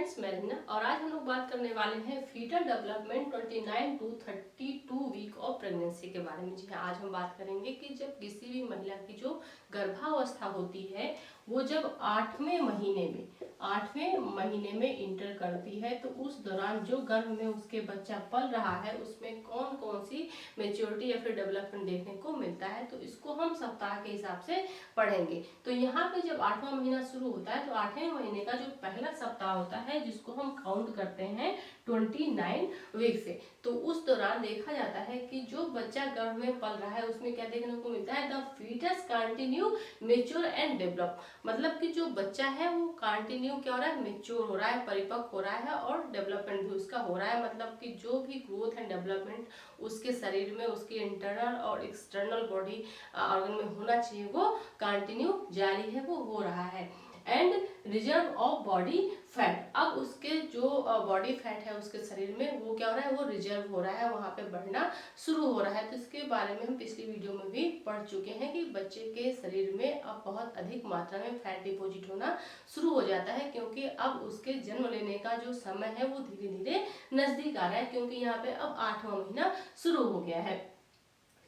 Friends, मैं रीना और आज हम लोग बात करने वाले हैं foetal development 29 to 32 week of pregnancy के बारे में। जी हाँ, आज हम बात करेंगे कि जब किसी भी महिला की जो गर्भावस्था होती है वो जब 8वें महीने में इंटर करती है तो उस दौरान जो गर्भ में उसके बच्चा पल रहा है उसमें कौन कौन सी मेच्योरिटी या फिर डेवलपमेंट देखने को मिलता है, तो इसको हम सप्ताह के हिसाब से पढ़ेंगे। तो यहाँ पे जब 8वां महीना शुरू होता है तो 8वें महीने का जो पहला सप्ताह होता है जिसको हम काउंट करते हैं 29 वीक से, तो उस दौरान देखा जाता है कि जो बच्चा गर्भ में पल रहा है उसमें क्या देखने को मिलता है, the foetus continue mature and develop. मतलब कि जो बच्चा है वो कंटिन्यू क्या हो रहा है, मेच्योर हो रहा है, परिपक्व हो रहा है और डेवलपमेंट भी उसका हो रहा है। मतलब कि जो भी ग्रोथ एंड डेवलपमेंट उसके शरीर में, उसके इंटरनल और एक्सटर्नल बॉडी ऑर्गन में होना चाहिए वो कंटिन्यू जारी है, वो हो रहा है। And reserve of body fat, अब उसके जो बॉडी फैट है उसके शरीर में वो क्या हो रहा है, वो रिजर्व हो रहा है, वहां पे बढ़ना शुरू हो रहा है। तो इसके बारे में हम पिछली वीडियो में भी पढ़ चुके हैं कि बच्चे के शरीर में अब बहुत अधिक मात्रा में फैट डिपॉजिट होना शुरू हो जाता है, क्योंकि अब उसके जन्म लेने का जो समय है वो धीरे धीरे नजदीक आ रहा है, क्योंकि यहाँ पे अब 8वां महीना शुरू हो गया है।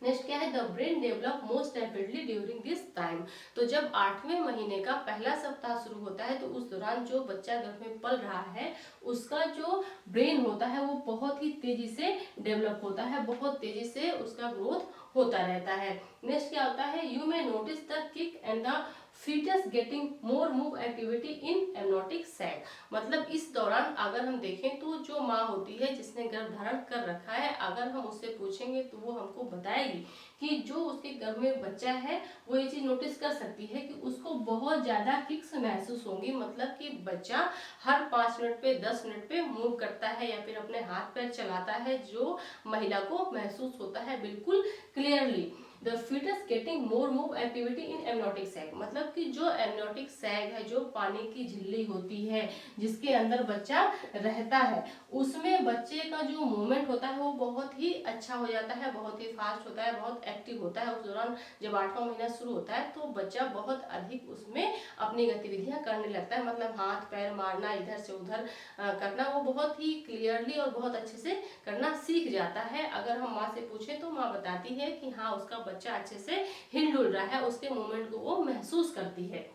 नेक्स्ट क्या है, the brain develop most rapidly during this time. तो जब 8वें महीने का पहला सप्ताह शुरू होता है तो उस दौरान जो बच्चा गर्भ में पल रहा है उसका जो ब्रेन होता है वो बहुत ही तेजी से डेवलप होता है, बहुत तेजी से उसका ग्रोथ होता रहता है। नेक्स्ट क्या होता है, you may notice the kick and the foetus getting more move activity in amniotic sac. मतलब इस दौरान अगर हम देखें तो जो माँ होती है जिसने गर्भ धारण कर रखा है, अगर हम उससे पूछेंगे तो वो हमको बताएगी कि जो उसके गर्भ में बच्चा है वो ये चीज नोटिस कर सकती है कि उसको बहुत ज्यादा किक्स महसूस होंगी। मतलब कि बच्चा हर 5 मिनट पे 10 मिनट पे मूव करता है या फिर अपने हाथ पैर चलाता है, जो महिला को महसूस होता है बिल्कुल clearly. The foetus getting more move activity in amniotic sac, मतलब कि जो एमनोटिक सैक है, जो पानी की झिल्ली होती है जिसके अंदर बच्चा रहता है, उसमें बच्चे का जो मूवमेंट होता है वो बहुत ही अच्छा हो जाता है, बहुत ही फास्ट होता है, बहुत एक्टिव होता है। उस दौरान जब 8वां महीना शुरू होता है तो बच्चा बहुत अधिक उसमें अपनी गतिविधियां करने लगता है, मतलब हाथ पैर मारना, इधर से उधर करना, वो बहुत ही क्लियरली और बहुत अच्छे से करना सीख जाता है। अगर हम माँ से पूछे तो माँ बताती है कि हाँ उसका बच्चा अच्छे से हिल डुल रहा है, उसके मूवमेंट को वो महसूस करती है।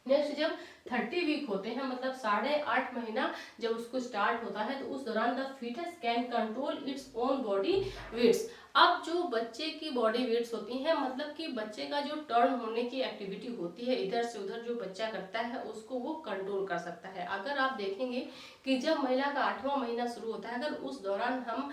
नेक्स्ट, जब 30 वीक होते हैं, मतलब 8.5 महीना जब उसको स्टार्ट होता है तो उस दौरान the foetus can control its own body weights. अब जो बच्चे की बॉडी वेट्स होती हैं, मतलब कि बच्चे का जो टर्न होने की एक्टिविटी होती है, इधर से उधर जो बच्चा करता है उसको वो कंट्रोल कर सकता है। अगर आप देखेंगे कि जब महिला का 8वां महीना शुरू होता है, अगर उस दौरान हम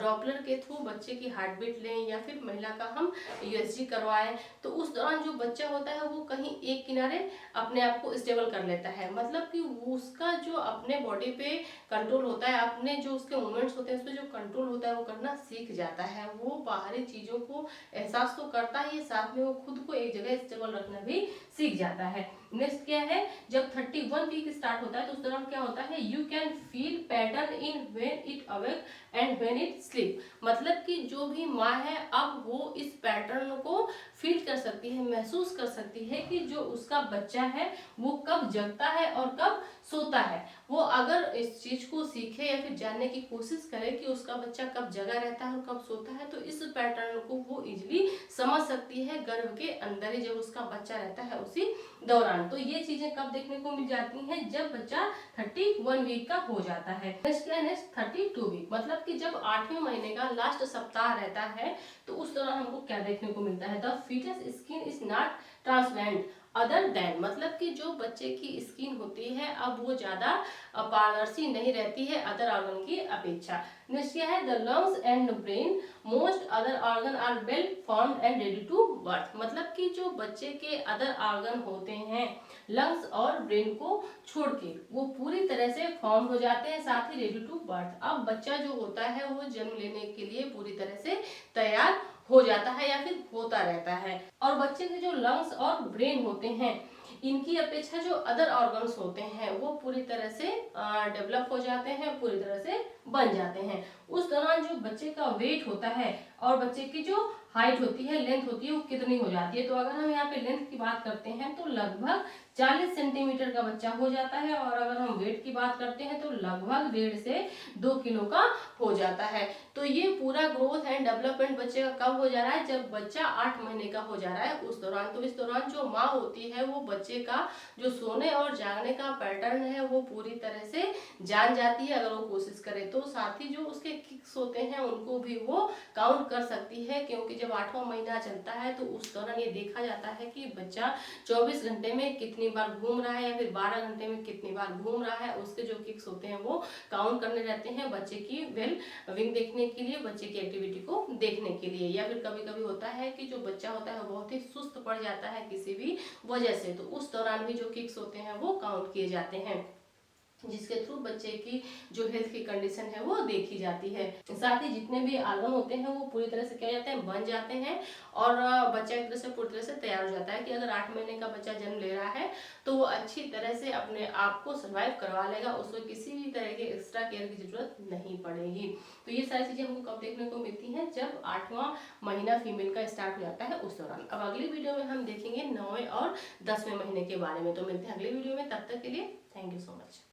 डॉपलर के थ्रू बच्चे की हार्ट बीट लें या फिर महिला का हम यूएसजी करवाएं, तो उस दौरान जो बच्चा होता है वो कहीं एक किनारे अपने आप को स्टेबल कर लेता है। मतलब कि उसका जो अपने बॉडी पे कंट्रोल होता है, अपने जो उसके मूवमेंट्स होते हैं उस पर जो कंट्रोल होता है वो करना सीख जाता है। वो बाहरी चीजों को एहसास तो करता ही, साथ में वो खुद को एक जगह स्टेबल रखना भी सीख जाता है। नेक्स्ट क्या है, जब 31 वीक स्टार्ट होता है तो उस दौरान क्या होता है, you can feel pattern in when it awake and when it sleep. मतलब कि जो भी माँ है अब वो इस पैटर्न को फील कर सकती है, महसूस कर सकती है कि जो उसका बच्चा है वो कब जगता है और कब सोता है। वो अगर इस चीज को सीखे या फिर जानने की कोशिश करे कि उसका बच्चा कब जगा रहता है और कब सोता है, तो इस पैटर्न को वो इजीली समझ सकती है गर्भ के अंदर ही जब उसका बच्चा रहता है उसी दौरान। तो ये चीजें कब देखने को मिल जाती हैं, जब बच्चा 31 वीक का हो जाता है। नेक्स्ट क्या है, नेक्स्ट 32 वीक, मतलब कि जब 8वें महीने का लास्ट सप्ताह रहता है तो उस दौरान हमको क्या देखने को मिलता है, the foetus skin is not transparent other than. मतलब कि जो बच्चे की स्किन होती है अब वो ज्यादा पारदर्शी नहीं रहती है अदर ऑर्गन की अपेक्षा। नेक्स्ट क्या है, the lungs and brain most other organ are well formed and ready to birth. मतलब कि जो बच्चे के अदर ऑर्गन होते हैं, लंग्स और ब्रेन को छोड़ के, वो पूरी तरह से फॉर्म हो जाते हैं, साथ ही रेडी टू बर्थ। अब बच्चा जो होता है वो जन्म लेने के लिए पूरी तरह से तैयार हो जाता है या फिर होता रहता है। और बच्चे के जो लंग्स और ब्रेन होते हैं इनकी अपेक्षा जो अदर ऑर्गन्स होते हैं वो पूरी तरह से डेवलप हो जाते हैं, पूरी तरह से बन जाते हैं। उस दौरान जो बच्चे का वेट होता है और बच्चे की जो हाइट होती है, लेंथ होती है, वो कितनी हो जाती है। तो अगर हम यहाँ पे लेंथ की बात करते हैं तो लगभग 40 सेंटीमीटर का बच्चा हो जाता है, और अगर हम वेट की बात करते हैं तो लगभग 1.5 से 2 किलो का हो जाता है। तो ये पूरा ग्रोथ एंड डेवलपमेंट बच्चे का कब हो जा रहा है, जब बच्चा 8 महीने का हो जा रहा है उस दौरान। तो इस दौरान जो माँ होती है वो बच्चे का जो सोने और जागने का पैटर्न है वो पूरी तरह से जान जाती है, अगर वो कोशिश करे तो। साथ ही जो उसके किक्स होते हैं उनको भी वो काउंट कर सकती है, क्योंकि जब 8वां महीना चलता है तो उस दौरान ये देखा जाता है कि बच्चा 24 घंटे में कितनी बार घूम रहा है या फिर 12 घंटे में कितनी बार घूम रहा है। उसके जो किक्स होते हैं वो काउंट करने रहते हैं बच्चे की वेल विंग देखने के लिए, बच्चे की एक्टिविटी को देखने के लिए। या फिर कभी कभी होता है कि जो बच्चा होता है वो बहुत ही सुस्त पड़ जाता है किसी भी वजह से, तो उस दौरान भी जो किक्स होते हैं वो काउंट किए जाते हैं, जिसके थ्रू बच्चे की जो हेल्थ की कंडीशन है वो देखी जाती है। साथ ही जितने भी आर्गन होते हैं वो पूरी तरह से क्या जाते हैं, बन जाते हैं, और बच्चा एक तरह से पूरी तरह से तैयार हो जाता है कि अगर 8 महीने का बच्चा जन्म ले रहा है तो वो अच्छी तरह से अपने आप को सर्वाइव करवा लेगा, उसको किसी भी तरह के एक्स्ट्रा केयर की जरूरत नहीं पड़ेगी। तो ये सारी चीजें हमको कब देखने को मिलती हैं, जब 8वां महीना फीमेल का स्टार्ट हो जाता है उस दौरान। अब अगली वीडियो में हम देखेंगे 9वें और 10वें महीने के बारे में। तो मिलते हैं अगली वीडियो में, तब तक के लिए थैंक यू सो मच।